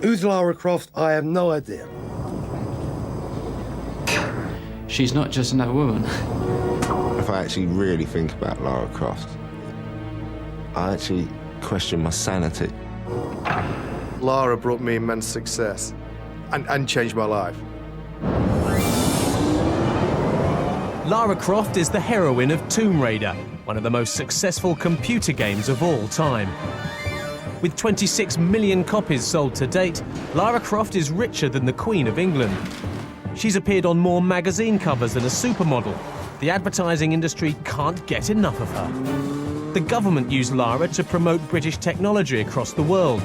Who's Lara Croft? I have no idea. She's not just another woman. If I actually really think about Lara Croft, I actually question my sanity. Lara brought me immense success and changed my life. Lara Croft is the heroine of Tomb Raider, one of the most successful computer games of all time. With 26 million copies sold to date, Lara Croft is richer than the Queen of England. She's appeared on more magazine covers than a supermodel. The advertising industry can't get enough of her. The government used Lara to promote British technology across the world.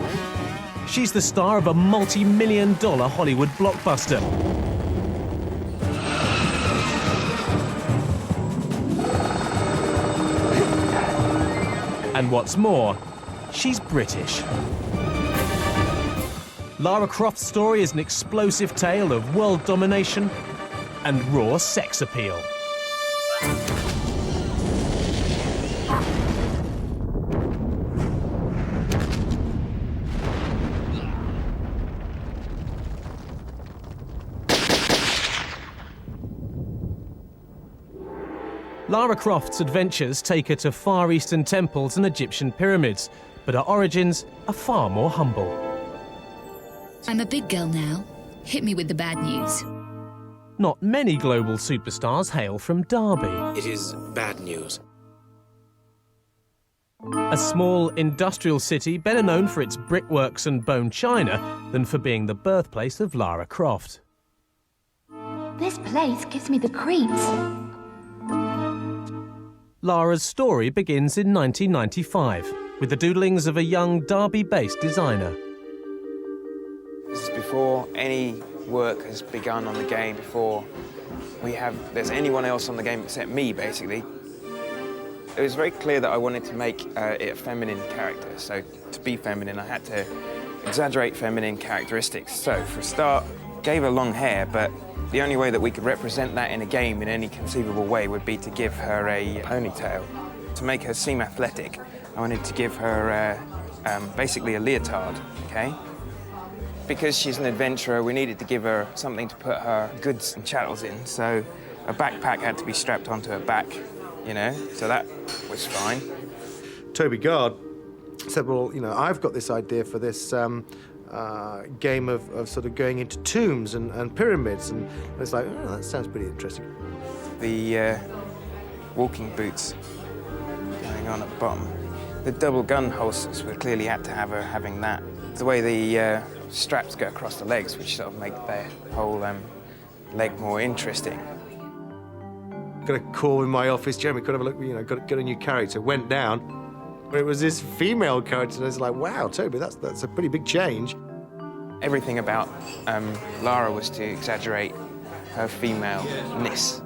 She's the star of a multi-million-dollar Hollywood blockbuster. And what's more, she's British. Lara Croft's story is an explosive tale of world domination and raw sex appeal. Lara Croft's adventures take her to Far Eastern temples and Egyptian pyramids, but her origins are far more humble. I'm a big girl now. Hit me with the bad news. Not many global superstars hail from Derby, It is bad news. a small industrial city better known for its brickworks and bone china than for being the birthplace of Lara Croft. This place gives me the creeps. Lara's story begins in 1995 with the doodlings of a young Derby-based designer. This is before any work has begun on the game, before there's anyone else on the game except me, basically. It was very clear that I wanted to make it a feminine character. So to be feminine, I had to exaggerate feminine characteristics. So for a start, gave her long hair, but the only way that we could represent that in a game in any conceivable way would be to give her a ponytail. To make her seem athletic, I wanted to give her basically a leotard, okay? Because she's an adventurer, we needed to give her something to put her goods and chattels in, so a backpack had to be strapped onto her back, you know, so that was fine. Toby Gard said, well, you know, I've got this idea for this game of sort of going into tombs and pyramids, and it's like, oh, that sounds pretty interesting. The walking boots going on at the bottom. The double gun holsters were clearly had to have her having that. The way the straps go across the legs, which sort of make the whole leg more interesting. Got a call in my office, Jeremy, could have a look, you know, got a new character, went down. It was this female character, and it's like, wow, Toby, that's a pretty big change. Everything about Lara was to exaggerate her femaleness.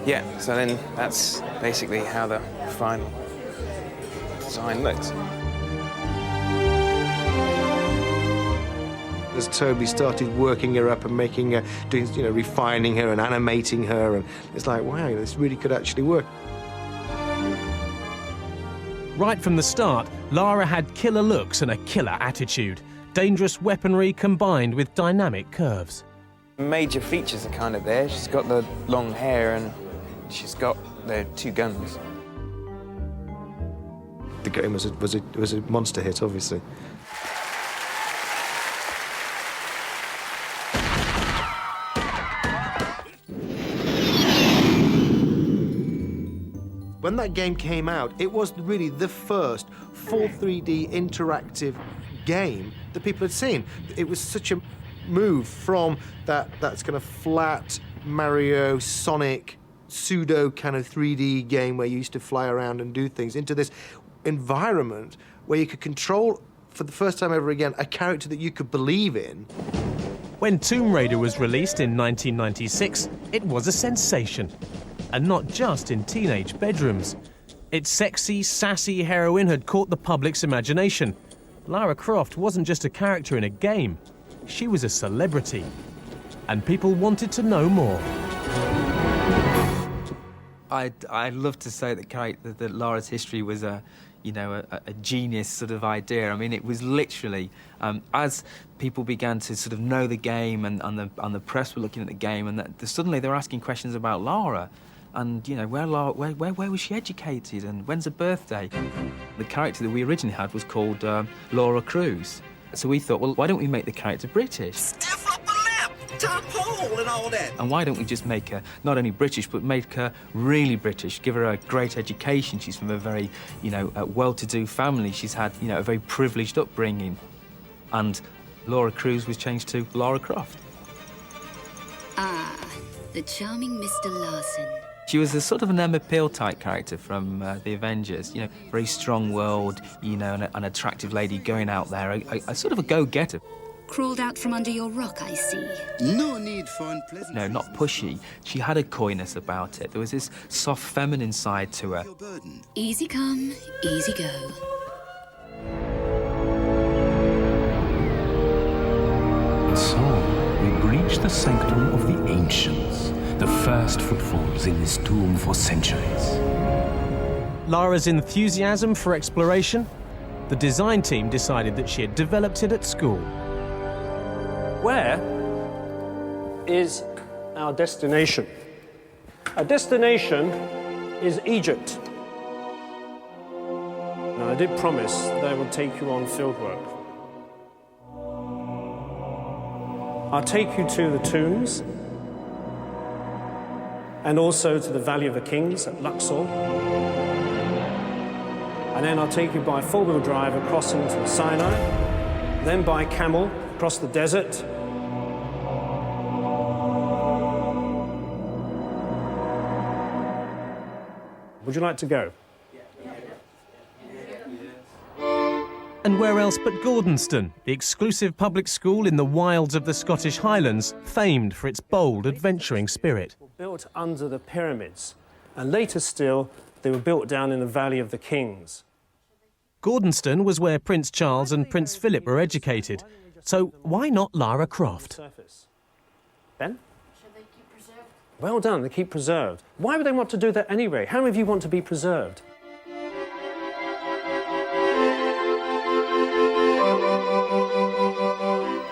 Yeah, so then that's basically how the final design looked. As Toby started working her up and making her, doing, you know, refining her and animating her, and it's like, wow, this really could actually work. Right from the start, Lara had killer looks and a killer attitude. Dangerous weaponry combined with dynamic curves. Major features are kind of there. She's got the long hair and she's got the two guns. The game was a monster hit, obviously. When that game came out, it was really the first full 3D interactive game that people had seen. It was such a move from that's kind of flat Mario, Sonic, pseudo kind of 3D game where you used to fly around and do things into this environment where you could control, for the first time ever again, a character that you could believe in. When Tomb Raider was released in 1996, it was a sensation. And not just in teenage bedrooms. Its sexy, sassy heroine had caught the public's imagination. Lara Croft wasn't just a character in a game. She was a celebrity. And people wanted to know more. I'd love to say that Lara's history was you know, a genius sort of idea. I mean, it was literally, as people began to sort of know the game and the press were looking at the game, and suddenly they were asking questions about Lara. And, you know, where was she educated and when's her birthday? The character that we originally had was called Lara Croft. So we thought, well, why don't we make the character British? Stiff upper lip, top hole and all that. And why don't we just make her not only British, but make her really British, give her a great education. She's from a very, you know, well-to-do family. She's had, you know, a very privileged upbringing. And Lara Croft was changed to Lara Croft. Ah, the charming Mr. Larson. She was a sort of an Emma Peel type character from the Avengers, you know, very strong-willed, you know, an attractive lady going out there, a sort of a go-getter. Crawled out from under your rock, I see. No need for unpleasant. No, not pushy. She had a coyness about it. There was this soft feminine side to her. Easy come, easy go. And so, we breach the sanctum of the ancients. The first footfalls in this tomb for centuries. Lara's enthusiasm for exploration? The design team decided that she had developed it at school. Where is our destination? Our destination is Egypt. Now, I did promise that I would take you on fieldwork. I'll take you to the tombs, and also to the Valley of the Kings at Luxor. And then I'll take you by four-wheel drive across into Sinai, then by camel across the desert. Would you like to go? And where else but Gordonston, the exclusive public school in the wilds of the Scottish Highlands, famed for its bold, adventuring spirit. Built under the pyramids, and later still, they were built down in the Valley of the Kings. Gordonston was where Prince Charles and Prince Philip were educated, so why not Lara Croft? Ben? Should they keep preserved? Well done, they keep preserved. Why would they want to do that anyway? How many of you want to be preserved?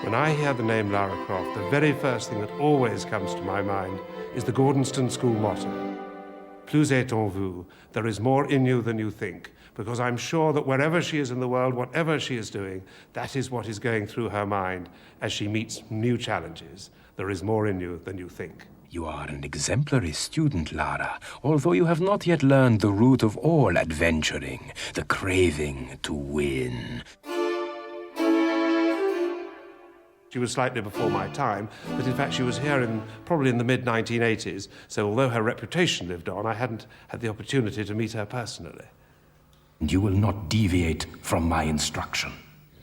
When I hear the name Lara Croft, the very first thing that always comes to my mind is the Gordonston School motto. Plus est en vous, there is more in you than you think, because I'm sure that wherever she is in the world, whatever she is doing, that is what is going through her mind as she meets new challenges. There is more in you than you think. You are an exemplary student, Lara, although you have not yet learned the root of all adventuring, the craving to win. She was slightly before my time, but in fact she was here probably in the mid-1980s, so although her reputation lived on, I hadn't had the opportunity to meet her personally. And you will not deviate from my instruction.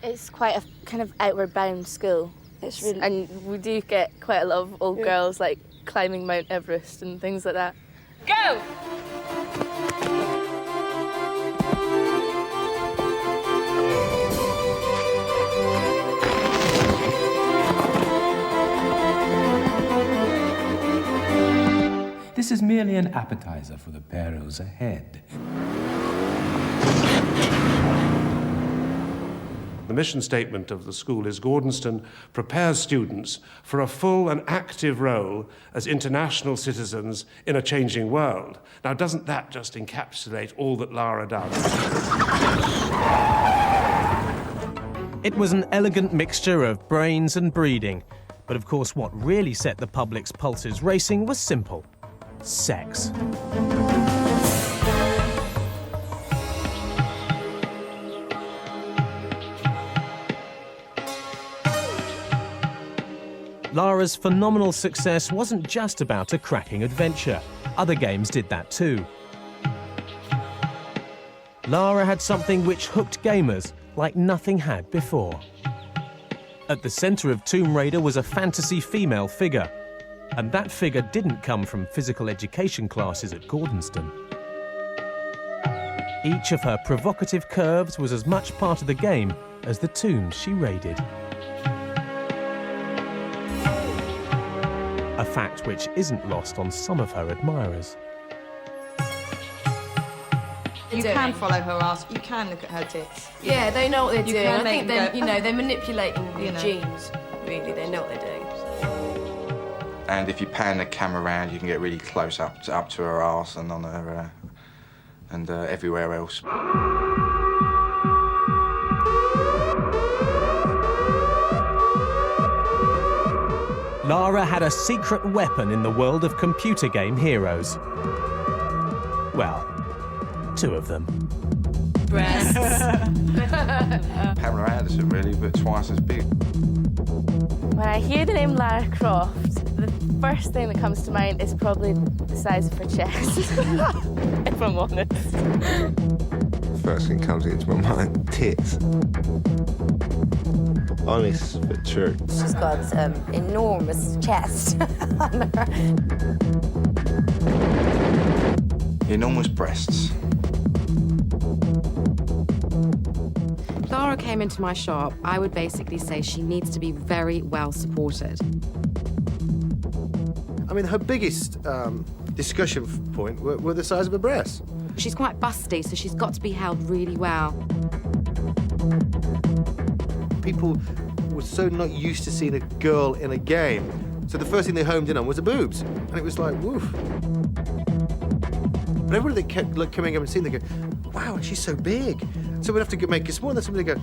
It's quite a kind of outward bound school. It's really... And we do get quite a lot of old girls like climbing Mount Everest and things like that. Go! This is merely an appetizer for the perils ahead. The mission statement of the school is Gordonston prepares students for a full and active role as international citizens in a changing world. Now, doesn't that just encapsulate all that Lara does? It was an elegant mixture of brains and breeding. But of course, what really set the public's pulses racing was simple. Sex. Lara's phenomenal success wasn't just about a cracking adventure. Other games did that too. Lara had something which hooked gamers like nothing had before. At the centre of Tomb Raider was a fantasy female figure. And that figure didn't come from physical education classes at Gordonston. Each of her provocative curves was as much part of the game as the tombs she raided. A fact which isn't lost on some of her admirers. You can follow her ass. You can look at her tits. Yeah, they know what they're doing. I think them they're manipulating your genes. Really, they know what they're doing. And if you pan the camera around, you can get really close up to her arse and on her and everywhere else. Lara had a secret weapon in the world of computer game heroes. Well, 2 of them. Breasts. Pamela Anderson, really, but twice as big. When I hear the name Lara Croft, the first thing that comes to mind is probably the size of her chest, if I'm honest. First thing comes into my mind, tits. Honest but true. She's got enormous chest on her. Enormous breasts. Lara came into my shop, I would basically say she needs to be very well supported. I mean, her biggest discussion point were the size of her breasts. She's quite busty, so she's got to be held really well. People were so not used to seeing a girl in a game, so the first thing they homed in on was the boobs, and it was like, woof. But everybody that kept coming up and seeing, they go, wow, she's so big. So we'd have to make it smaller, and then somebody go,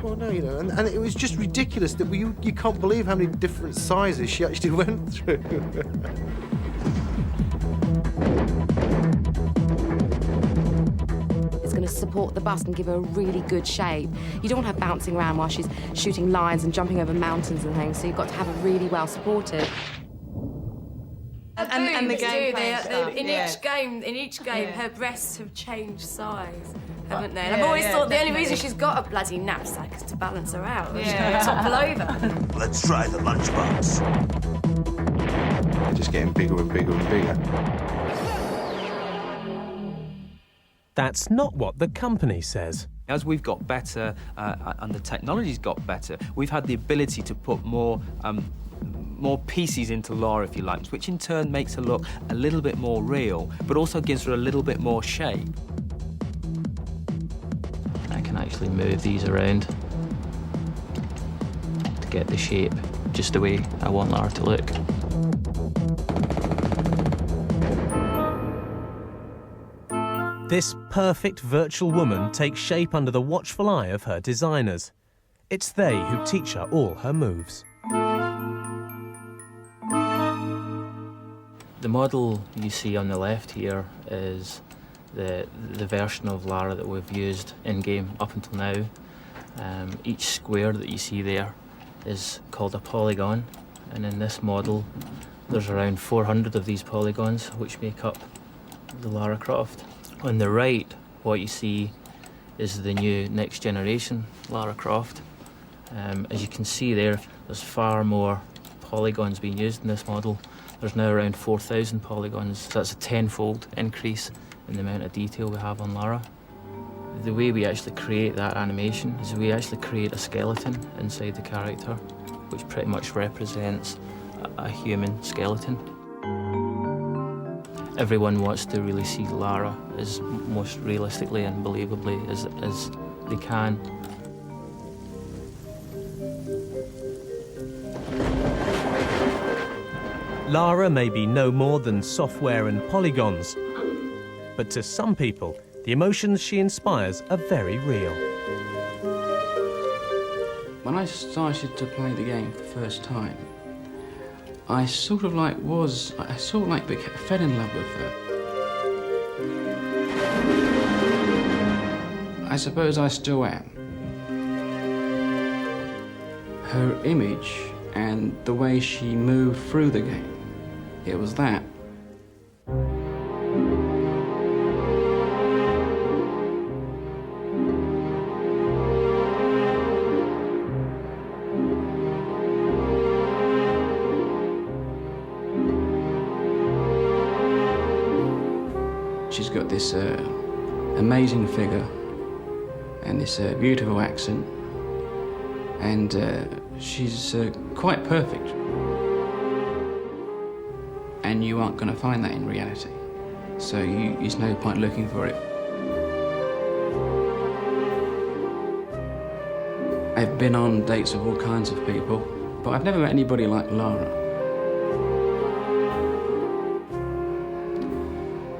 well, no, you know, and it was just ridiculous that you can't believe how many different sizes she actually went through. It's going to support the bust and give her a really good shape. You don't want her bouncing around while she's shooting lines and jumping over mountains and things, so you've got to have her really well supported. And the gameplay stuff. In each game, her breasts have changed size, haven't they? And I've always thought the only reason she's got a bloody knapsack is to balance her out. Yeah. Topple over. Let's try the lunchbox. They're just getting bigger and bigger and bigger. That's not what the company says. As we've got better and the technology's got better, we've had the ability to put more pieces into Lara, if you like, which in turn makes her look a little bit more real, but also gives her a little bit more shape. I can actually move these around to get the shape just the way I want Lara to look. This perfect virtual woman takes shape under the watchful eye of her designers. It's they who teach her all her moves. The model you see on the left here is the version of Lara that we've used in-game up until now. Each square that you see there is called a polygon, and in this model there's around 400 of these polygons which make up the Lara Croft. On the right, what you see is the new next generation Lara Croft. As you can see there, there's far more polygons being used in this model. There's now around 4,000 polygons, so that's a tenfold increase in the amount of detail we have on Lara. The way we actually create that animation is we actually create a skeleton inside the character, which pretty much represents a human skeleton. Everyone wants to really see Lara as most realistically and believably as they can. Lara may be no more than software and polygons, but to some people, the emotions she inspires are very real. When I started to play the game for the first time, I fell in love with her. I suppose I still am. Her image and the way she moved through the game, it was that. She's got this amazing figure and this beautiful accent, and she's quite perfect. And you aren't going to find that in reality, so there's no point looking for it. I've been on dates with all kinds of people, but I've never met anybody like Lara.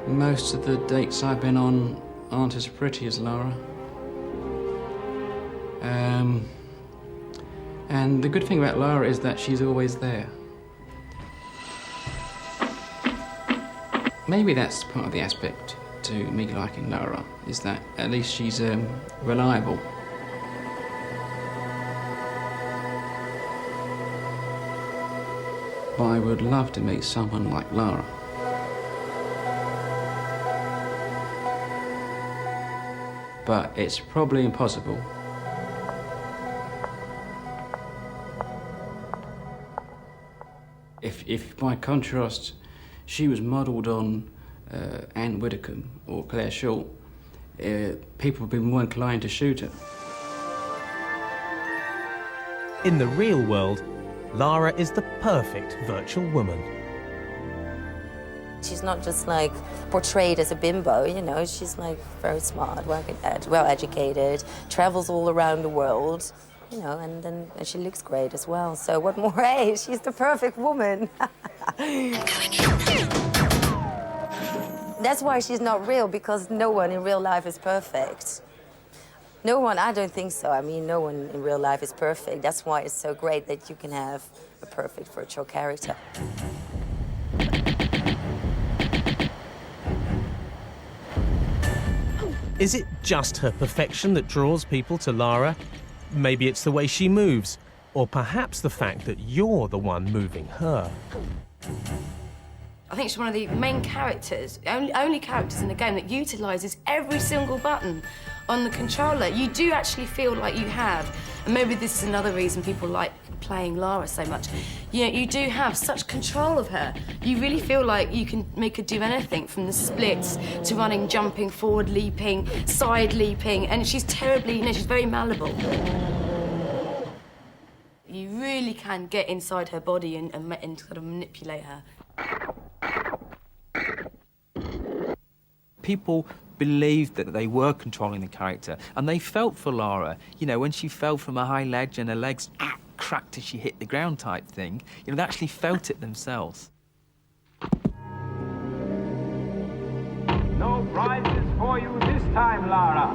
Most of the dates I've been on aren't as pretty as Lara. And the good thing about Lara is that she's always there. Maybe that's part of the aspect to me liking Lara, is that at least she's reliable. But I would love to meet someone like Lara. But it's probably impossible. If by contrast, she was modelled on Anne Widdecombe or Claire Shaw, people would be more inclined to shoot her. In the real world, Lara is the perfect virtual woman. She's not just like portrayed as a bimbo, you know, she's like very smart, well-educated, travels all around the world, you know, and she looks great as well. So what more? Hey, she's the perfect woman. That's why she's not real, because no one in real life is perfect. No one, I don't think so. I mean, no one in real life is perfect. That's why it's so great that you can have a perfect virtual character. Is it just her perfection that draws people to Lara? Maybe it's the way she moves, or perhaps the fact that you're the one moving her. I think she's one of the main characters, only characters in the game that utilises every single button on the controller. You do actually feel like you have, and maybe this is another reason people like playing Lara so much. You know, you do have such control of her. You really feel like you can make her do anything, from the splits to running, jumping, forward leaping, side leaping, and she's terribly, you know, she's very malleable. You really can get inside her body and sort of manipulate her. People believed that they were controlling the character, and they felt for Lara. You know, when she fell from a high ledge and her legs cracked as she hit the ground type thing, you know, they actually felt it themselves. No prizes for you this time, Lara.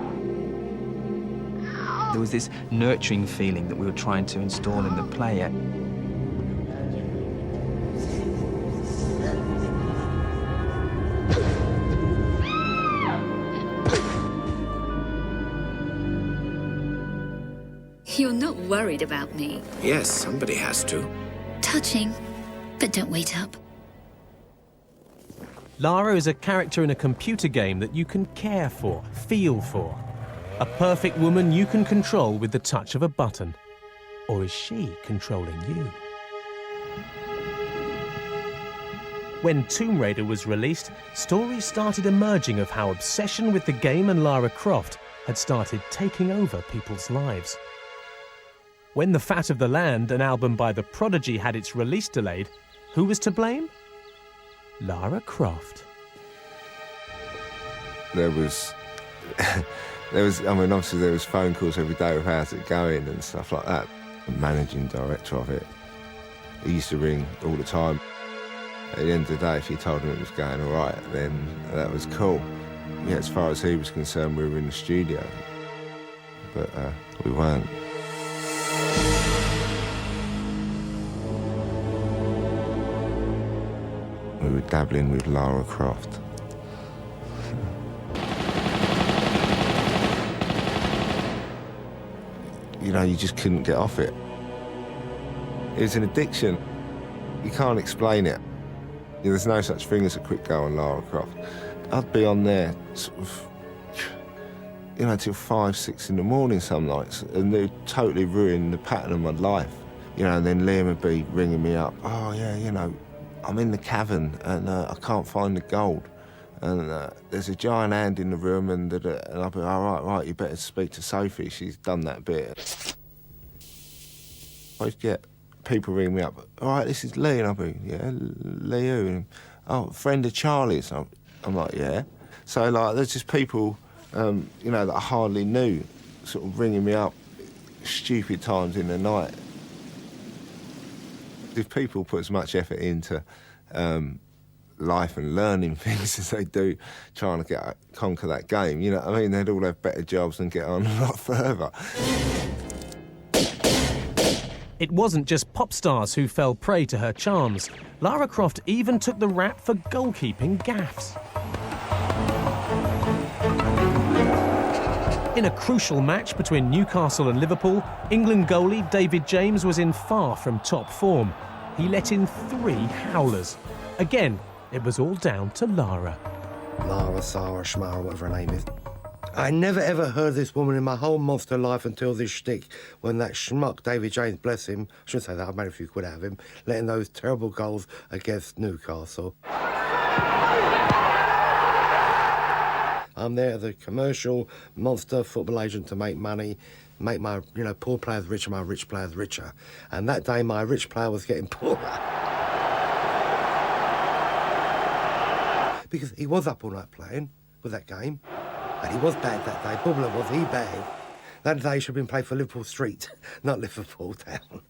There was this nurturing feeling that we were trying to install in the player. You're not worried about me. Yes, somebody has to. Touching, but don't wait up. Lara is a character in a computer game that you can care for, feel for. A perfect woman you can control with the touch of a button. Or is she controlling you? When Tomb Raider was released, stories started emerging of how obsession with the game and Lara Croft had started taking over people's lives. When The Fat of the Land, an album by The Prodigy, had its release delayed, who was to blame? Lara Croft. There was, I mean, obviously there was phone calls every day of how's it going and stuff like that. The managing director of it, he used to ring all the time. At the end of the day, if you told him it was going all right, then that was cool. Yeah, as far as he was concerned, we were in the studio, but we weren't. We were dabbling with Lara Croft. You know, you just couldn't get off it. It was an addiction. You can't explain it. There's no such thing as a quick go on Lara Croft. I'd be on there sort of, you know, till 5, 6 in the morning some nights, and they'd totally ruin the pattern of my life. You know, and then Liam would be ringing me up. Oh, yeah, you know, I'm in the cavern and I can't find the gold. And there's a giant hand in the room, and I'll be, all right, you better speak to Sophie. She's done that bit. I'd get people ring me up. All right, this is Lee. And I'll be, yeah, Lee who? And, oh, friend of Charlie's. I'm like, yeah. So, like, there's just people, you know, that I hardly knew, sort of ringing me up stupid times in the night. If people put as much effort into life and learning things as they do trying to conquer that game, you know what I mean? They'd all have better jobs and get on a lot further. It wasn't just pop stars who fell prey to her charms. Lara Croft even took the rap for goalkeeping gaffes. In a crucial match between Newcastle and Liverpool, England goalie David James was in far from top form. He let in 3 howlers. Again, it was all down to Lara. Lara, Sarah, Shmara, whatever her name is. I never ever heard this woman in my whole monster life until this shtick, when that schmuck David James, bless him, I shouldn't say that, I've made a few quid out of him, letting those terrible goals against Newcastle. I'm there as a commercial monster football agent to make money, make my, poor players richer, my rich players richer. And that day, my rich player was getting poorer. Because he was up all night playing with that game. And he was bad that day. Bubbler was he bad. That day should have been played for Liverpool Street, not Liverpool Town.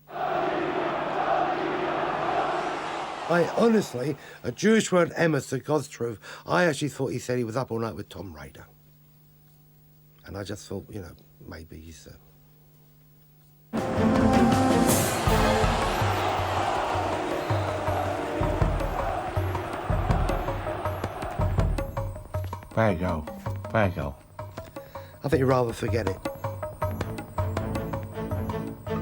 I honestly, a Jewish word, Emmet, to God's truth, I actually thought he said he was up all night with Tom Raider. And I just thought, maybe he's... There you go. There you go. I think you'd rather forget it.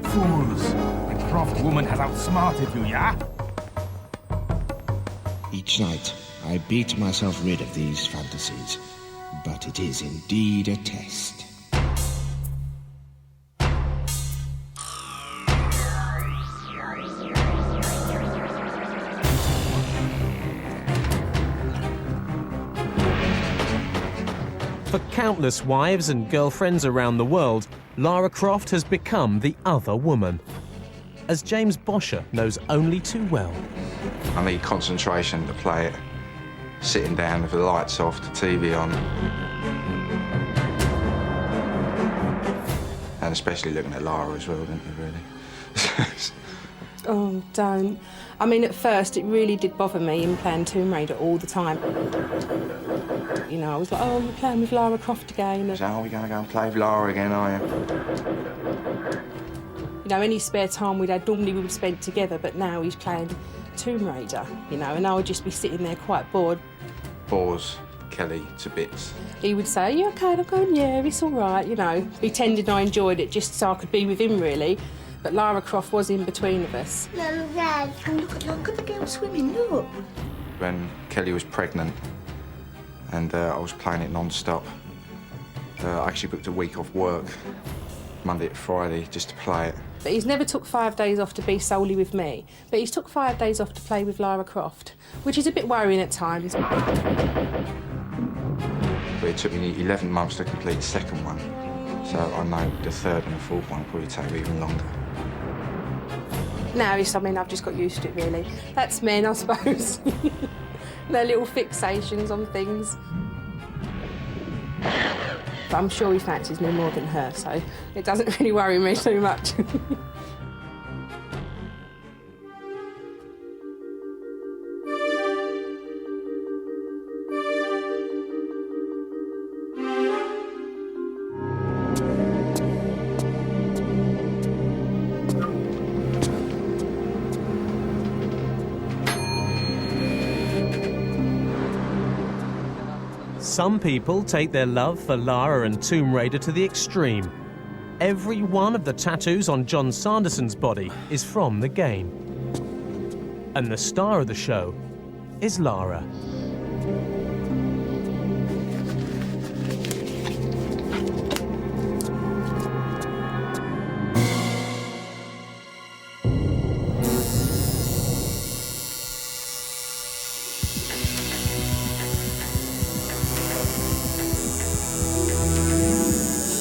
Fools! The Croft woman has outsmarted you, yeah? Each night, I beat myself rid of these fantasies, but it is indeed a test. For countless wives and girlfriends around the world, Lara Croft has become the other woman, as James Bosher knows only too well. I need concentration to play it. Sitting down with the lights off, the TV on. And especially looking at Lara as well, don't you, really? Oh, don't. I mean, at first, it really did bother me in playing Tomb Raider all the time. I was like, oh, you're playing with Lara Croft again. So are we going to go and play with Lara again, are you? Any spare time normally we would spend together, but now he's playing Tomb Raider, and I would just be sitting there quite bored. Bores Kelly to bits. He would say, "You okay?" And I'm going, "Yeah, it's all right," pretending I enjoyed it just so I could be with him, really. But Lara Croft was in between of us. Look at the girl swimming, look. When Kelly was pregnant and I was playing it non-stop, I actually booked a week off work, Monday to Friday, just to play it. But he's never took 5 days off to be solely with me. But he's took 5 days off to play with Lara Croft, which is a bit worrying at times. But it took me 11 months to complete the second one. So I know the third and the fourth one will probably take even longer. Now, I've just got used to it, really. That's men, I suppose. Their little fixations on things. But I'm sure he fancies me more than her, so it doesn't really worry me too much. Some people take their love for Lara and Tomb Raider to the extreme. Every one of the tattoos on John Sanderson's body is from the game. And the star of the show is Lara.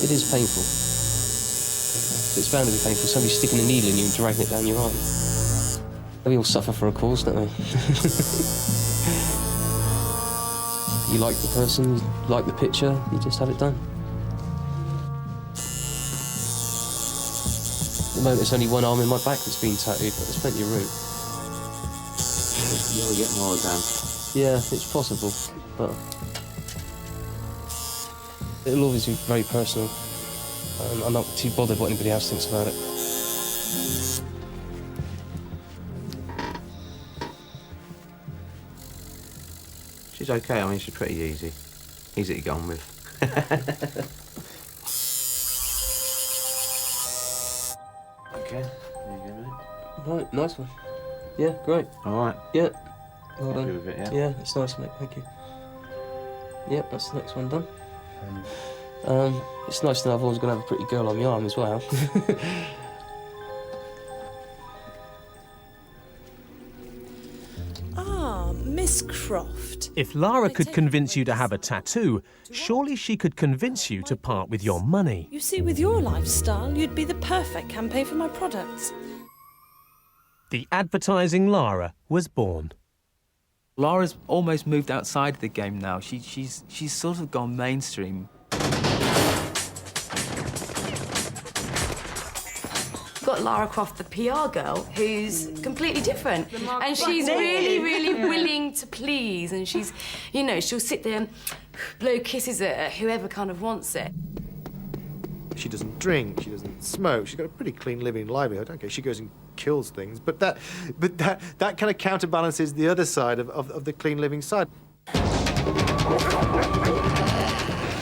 It is painful. It's bound to be painful. Somebody sticking a needle in you and dragging it down your arm. We all suffer for a cause, don't we? You like the person, you like the picture, you just have it done. the moment there's only one arm in my back that's been tattooed, but there's plenty of room. You'll get more, Dan. Yeah, it's possible, but it'll always be very personal. I'm not too bothered what anybody else thinks about it. She's okay. I mean, she's pretty easy to get on with. Okay, there you go, mate. Right, nice one. Yeah, great. All right. Yeah. Well Happy done. with it, yeah? Yeah, it's nice, mate. Thank you. Yeah, that's the next one done. It's nice to know I've always going to have a pretty girl on my arm as well. Ah, Miss Croft. If Lara could convince you to have a tattoo, surely she could convince you to part with your money. You see, with your lifestyle, you'd be the perfect campaign for my products. The advertising Lara was born. Lara's almost moved outside of the game now. She's sort of gone mainstream. Got Lara Croft, the PR girl, who's completely different. And she's really, really willing to please. And she's, you know, she'll sit there and blow kisses at whoever kind of wants it. She doesn't drink, she doesn't smoke, she's got a pretty clean living livelihood. Okay, she goes and kills things, but that kind of counterbalances the other side of the clean living side.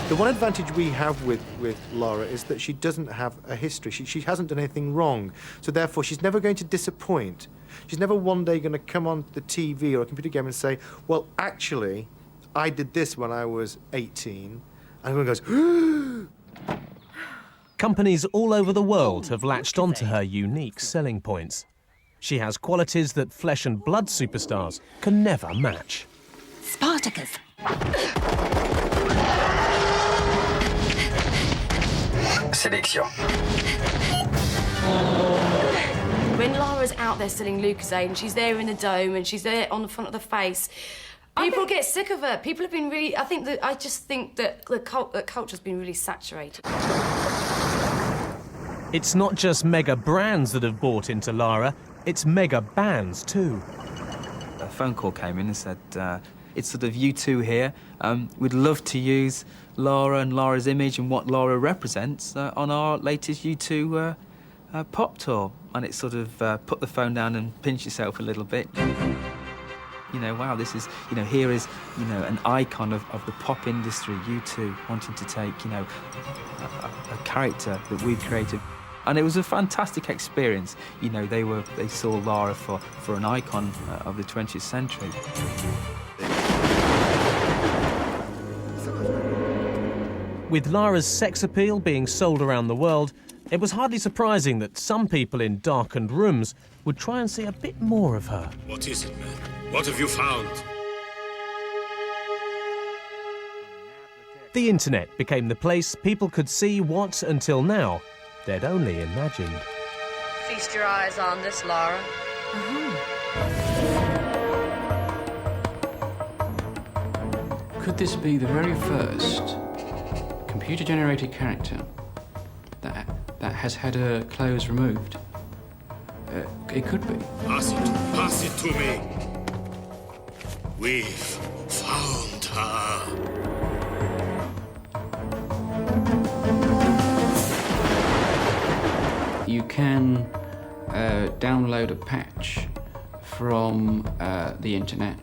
The one advantage we have with Lara is that she doesn't have a history. She hasn't done anything wrong, so therefore she's never going to disappoint. She's never one day going to come on the TV or a computer game and say, well, actually, I did this when I was 18. And everyone goes, Companies all over the world have latched onto her unique selling points. She has qualities that flesh and blood superstars can never match. Spartacus. Sélection. When Lara's out there selling Lucozade and she's there in the dome and she's there on the front of the face, people get sick of her. People have been really... I just think that the culture's been really saturated. It's not just mega brands that have bought into Lara, it's mega bands too. A phone call came in and said, it's sort of U2 here. We'd love to use Lara and Lara's image and what Lara represents on our latest U2 pop tour. And it sort of put the phone down and pinch yourself a little bit. You know, wow, this is, you know, here is, you know, an icon of the pop industry, U2, wanting to take, you know, a character that we've created. And it was a fantastic experience. You know, they saw Lara for an icon of the 20th century. With Lara's sex appeal being sold around the world, it was hardly surprising that some people in darkened rooms would try and see a bit more of her. What is it, man? What have you found? The internet became the place people could see what, until now, they'd only imagined. Feast your eyes on this, Lara. Could this be the very first computer-generated character that has had her clothes removed? It could be. Pass it to me. We've found her. You can download a patch from the internet,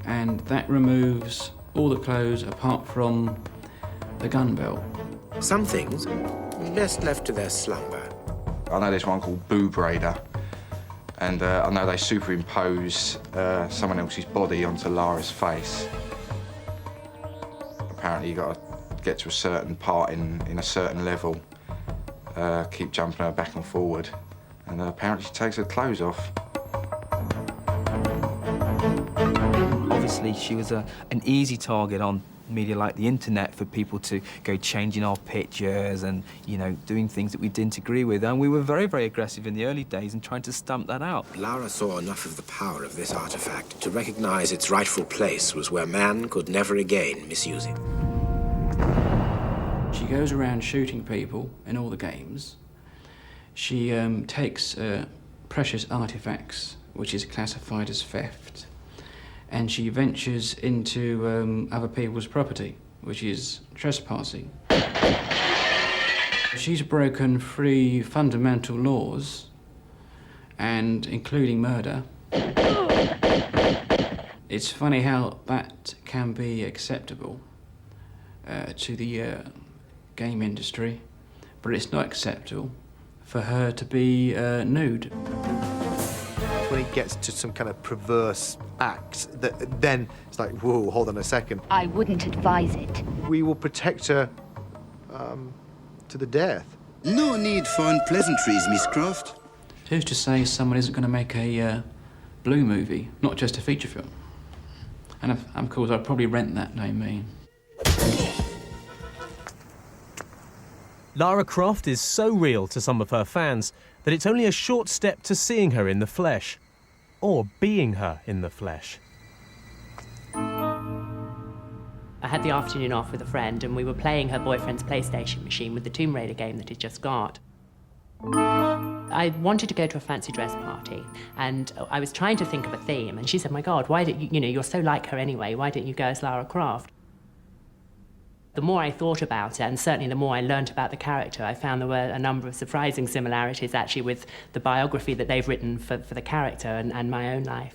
and that removes all the clothes apart from the gun belt. Some things best left to their slumber. I know there's one called Boob Raider, and I know they superimpose someone else's body onto Lara's face. Apparently you got to get to a certain part in a certain level, keep jumping her back and forward, and apparently she takes her clothes off. Obviously, she was an easy target on media like the internet for people to go changing our pictures and, you know, doing things that we didn't agree with. And we were very, very aggressive in the early days in trying to stamp that out. Lara saw enough of the power of this artifact to recognize its rightful place was where man could never again misuse it. She goes around shooting people in all the games. She takes precious artifacts, which is classified as theft, and she ventures into other people's property, which is trespassing. She's broken 3 fundamental laws, and including murder. It's funny how that can be acceptable to the game industry, but it's not acceptable for her to be nude. When it gets to some kind of perverse act, then it's like, whoa, hold on a second. I wouldn't advise it. We will protect her to the death. No need for unpleasantries, Miss Croft. Who's to say someone isn't going to make a blue movie, not just a feature film? And of course, I'd probably rent that, no mean. Lara Croft is so real to some of her fans that it's only a short step to seeing her in the flesh, or being her in the flesh. I had the afternoon off with a friend and we were playing her boyfriend's PlayStation machine with the Tomb Raider game that he'd just got. I wanted to go to a fancy dress party and I was trying to think of a theme and she said, my God, why don't you, you're so like her anyway, why don't you go as Lara Croft? The more I thought about it, and certainly the more I learnt about the character, I found there were a number of surprising similarities actually with the biography that they've written for the character and my own life.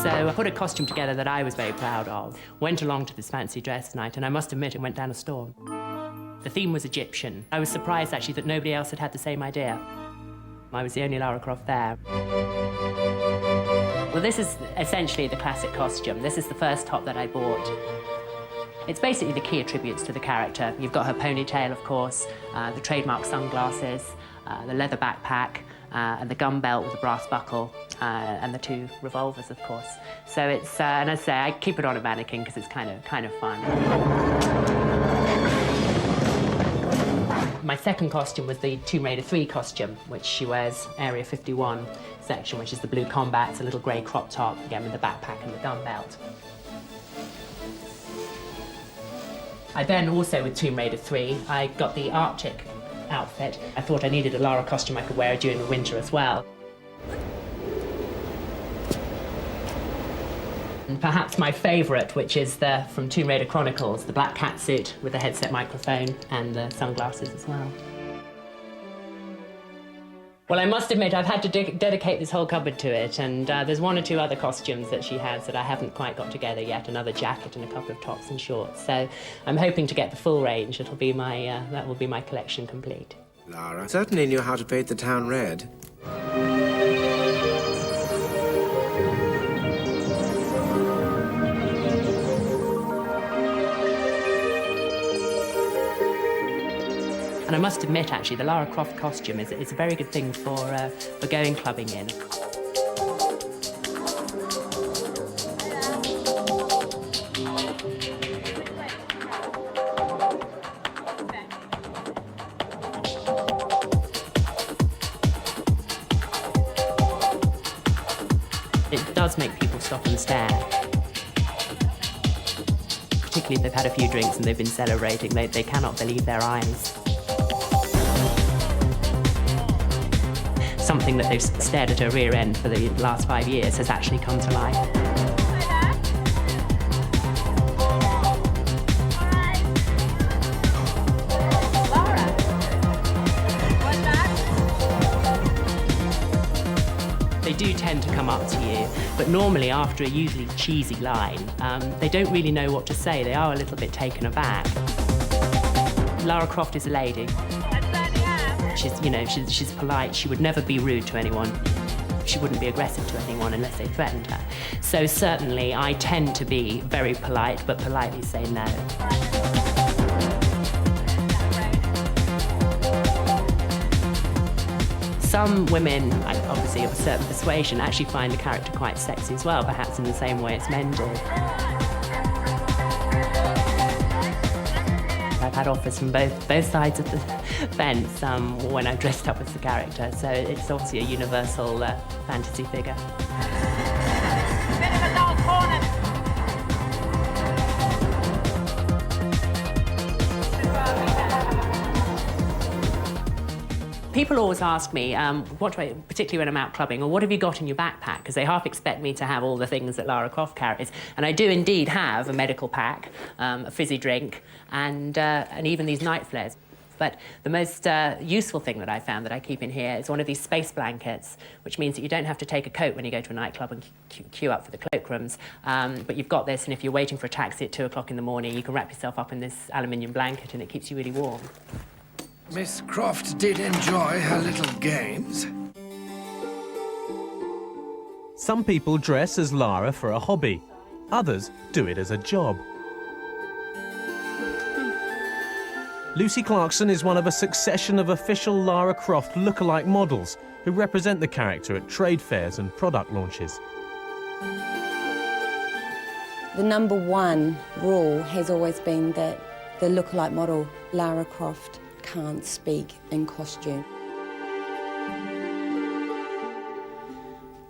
So I put a costume together that I was very proud of, went along to this fancy dress night, and I must admit it went down a storm. The theme was Egyptian. I was surprised actually that nobody else had had the same idea. I was the only Lara Croft there. Well, this is essentially the classic costume. This is the first top that I bought. It's basically the key attributes to the character. You've got her ponytail, of course, the trademark sunglasses, the leather backpack, and the gun belt with the brass buckle, and the 2 revolvers, of course. So it's, and as I say, I keep it on a mannequin because it's kind of fun. My second costume was the Tomb Raider 3 costume, which she wears Area 51 section, which is the blue combats, a little grey crop top, again with the backpack and the gun belt. I then also, with Tomb Raider 3, I got the Arctic outfit. I thought I needed a Lara costume I could wear during the winter as well. And perhaps my favourite, which is from Tomb Raider Chronicles, the black cat suit with the headset microphone and the sunglasses as well. Well, I must admit, I've had to dedicate this whole cupboard to it, and there's 1 or 2 other costumes that she has that I haven't quite got together yet, another jacket and a couple of tops and shorts. So I'm hoping to get the full range. It'll be my, that will be my collection complete. Lara certainly knew how to paint the town red. And I must admit, actually, the Lara Croft costume is a very good thing for going clubbing in. It does make people stop and stare. Particularly if they've had a few drinks and they've been celebrating, they cannot believe their eyes. Something that they've stared at her rear end for the last 5 years has actually come to life. They do tend to come up to you, but normally after a usually cheesy line, they don't really know what to say. They are a little bit taken aback. Lara Croft is a lady. She's polite. She would never be rude to anyone. She wouldn't be aggressive to anyone unless they threatened her. So certainly I tend to be very polite, but politely say no. Some women, obviously of a certain persuasion, actually find the character quite sexy as well, perhaps in the same way as men do. I've had offers from both sides of the fence when I dressed up as the character, so it's obviously a universal fantasy figure. People always ask me, what do I, particularly when I'm out clubbing, or what have you got in your backpack? Because they half expect me to have all the things that Lara Croft carries. And I do indeed have a medical pack, a fizzy drink, and even these night flares. But the most useful thing that I found that I keep in here is one of these space blankets, which means that you don't have to take a coat when you go to a nightclub and queue up for the cloakrooms. But you've got this, and if you're waiting for a taxi at 2 o'clock in the morning, you can wrap yourself up in this aluminium blanket, and it keeps you really warm. Miss Croft did enjoy her little games. Some people dress as Lara for a hobby. Others do it as a job. Lucy Clarkson is one of a succession of official Lara Croft lookalike models who represent the character at trade fairs and product launches. The #1 rule has always been that the lookalike model, Lara Croft, can't speak in costume.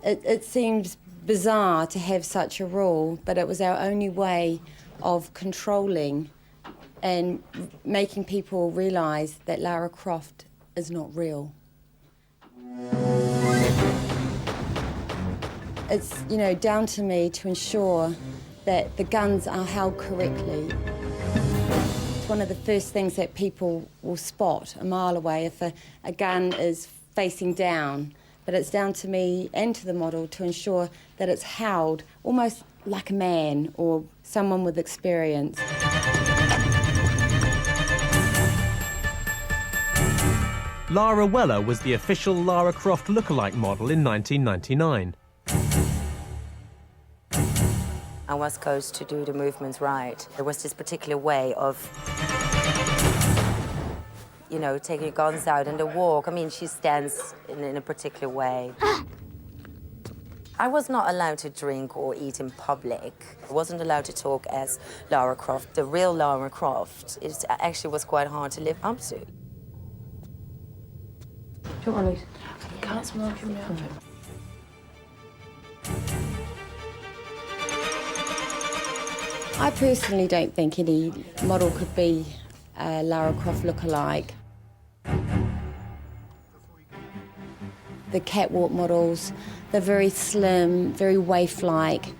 It seems bizarre to have such a rule, but it was our only way of controlling and making people realise that Lara Croft is not real. It's, you know, down to me to ensure that the guns are held correctly. It's one of the first things that people will spot a mile away if a gun is facing down. But it's down to me and to the model to ensure that it's held almost like a man or someone with experience. Lara Weller was the official Lara Croft lookalike model in 1999. I was coached to do the movements right. There was this particular way of, you know, taking your guns out and the walk. I mean, she stands in a particular way. I was not allowed to drink or eat in public. I wasn't allowed to talk as Lara Croft. The real Lara Croft, it actually was quite hard to live up to. Do you want one, I can't smoke in my outfit. I personally don't think any model could be a Lara Croft lookalike. The catwalk models, they're very slim, very waif-like.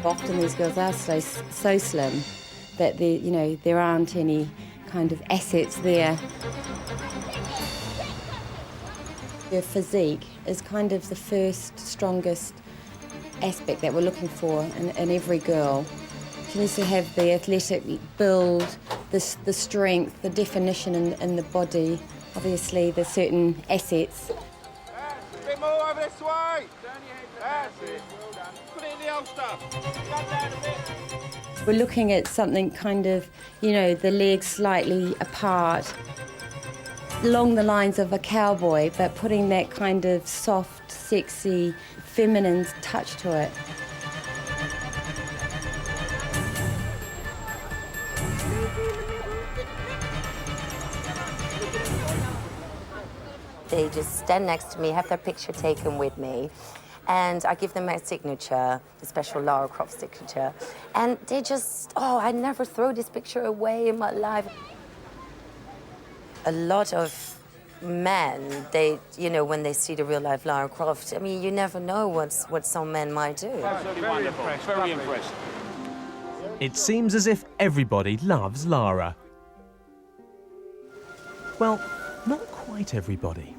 Often these girls are so slim that you know, there aren't any kind of assets there. Their physique is kind of the first, strongest aspect that we're looking for in every girl. She needs to have the athletic build, the strength, the definition in the body. Obviously, there's certain assets. A bit more over this way. That's it. Well done. Put it in the holster. Cut down a bit. We're looking at something kind of, you know, the legs slightly apart, along the lines of a cowboy, but putting that kind of soft, sexy, feminine touch to it. They just stand next to me, have their picture taken with me, and I give them my signature, the special Lara Croft signature. And they just, oh, I never throw this picture away in my life. A lot of men, they, you know, when they see the real-life Lara Croft, I mean, you never know what some men might do. Absolutely wonderful. Very impressed. It seems as if everybody loves Lara. Well, not quite everybody.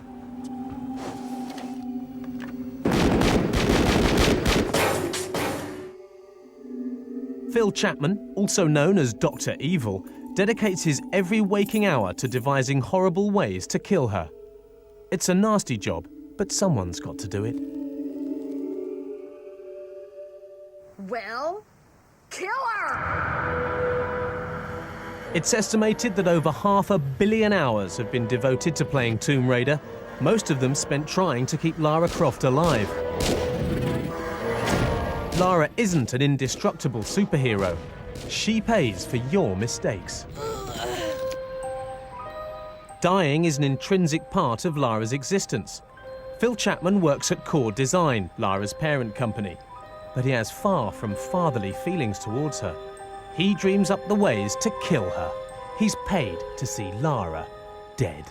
Phil Chapman, also known as Dr. Evil, dedicates his every waking hour to devising horrible ways to kill her. It's a nasty job, but someone's got to do it. Well, kill her! It's estimated that over 500 million hours have been devoted to playing Tomb Raider, most of them spent trying to keep Lara Croft alive. Lara isn't an indestructible superhero. She pays for your mistakes. Dying is an intrinsic part of Lara's existence. Phil Chapman works at Core Design, Lara's parent company, but he has far from fatherly feelings towards her. He dreams up the ways to kill her. He's paid to see Lara dead.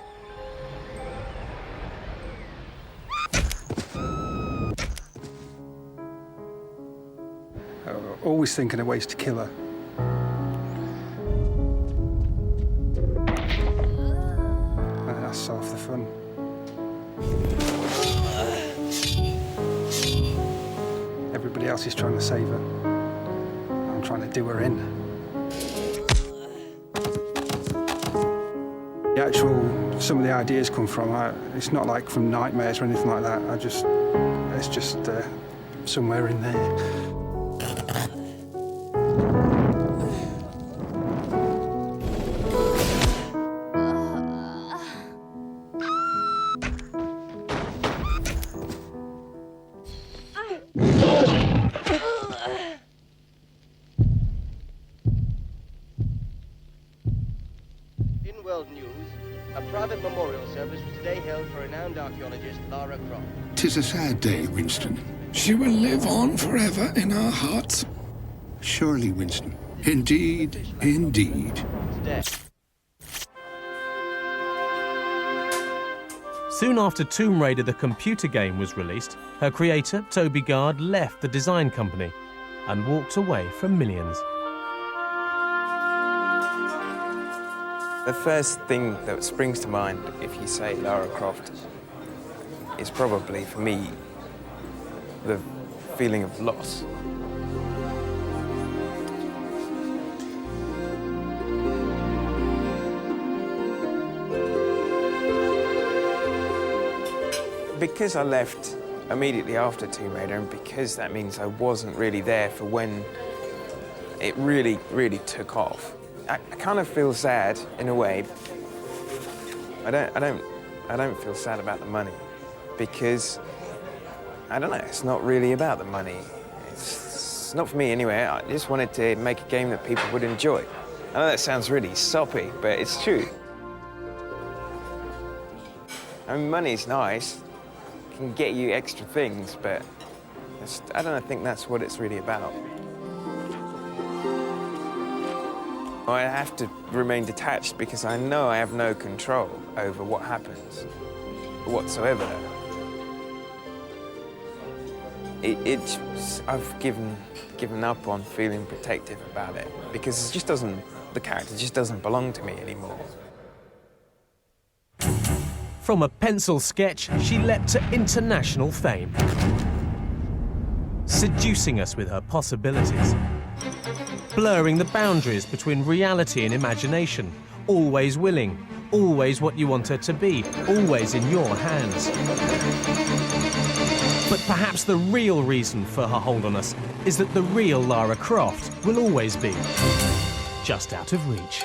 always thinking of ways to kill her. And that's half the fun. Everybody else is trying to save her. I'm trying to do her in. Some of the ideas come from, it's not like from nightmares or anything like that. It's just somewhere in there. In world news, a private memorial service was today held for renowned archaeologist Lara Croft. 'Tis a sad day, Winston. She will live on forever in our hearts. Surely, Winston. Indeed, indeed. Soon after Tomb Raider the computer game was released, her creator, Toby Gard, left the design company and walked away from millions. The first thing that springs to mind if you say Lara Croft is probably, for me, the feeling of loss. Because I left immediately after Tomb Raider, and because that means I wasn't really there for when it really, really took off, I kind of feel sad in a way. I don't feel sad about the money, because I don't know. It's not really about the money. It's not for me anyway. I just wanted to make a game that people would enjoy. I know that sounds really soppy, but it's true. I mean, money's nice. It can get you extra things, but I don't think that's what it's really about. I have to remain detached because I know I have no control over what happens whatsoever. I've given up on feeling protective about it because the character just doesn't belong to me anymore. From a pencil sketch, she leapt to international fame, seducing us with her possibilities, blurring the boundaries between reality and imagination, always willing, always what you want her to be, always in your hands. But perhaps the real reason for her hold on us is that the real Lara Croft will always be just out of reach.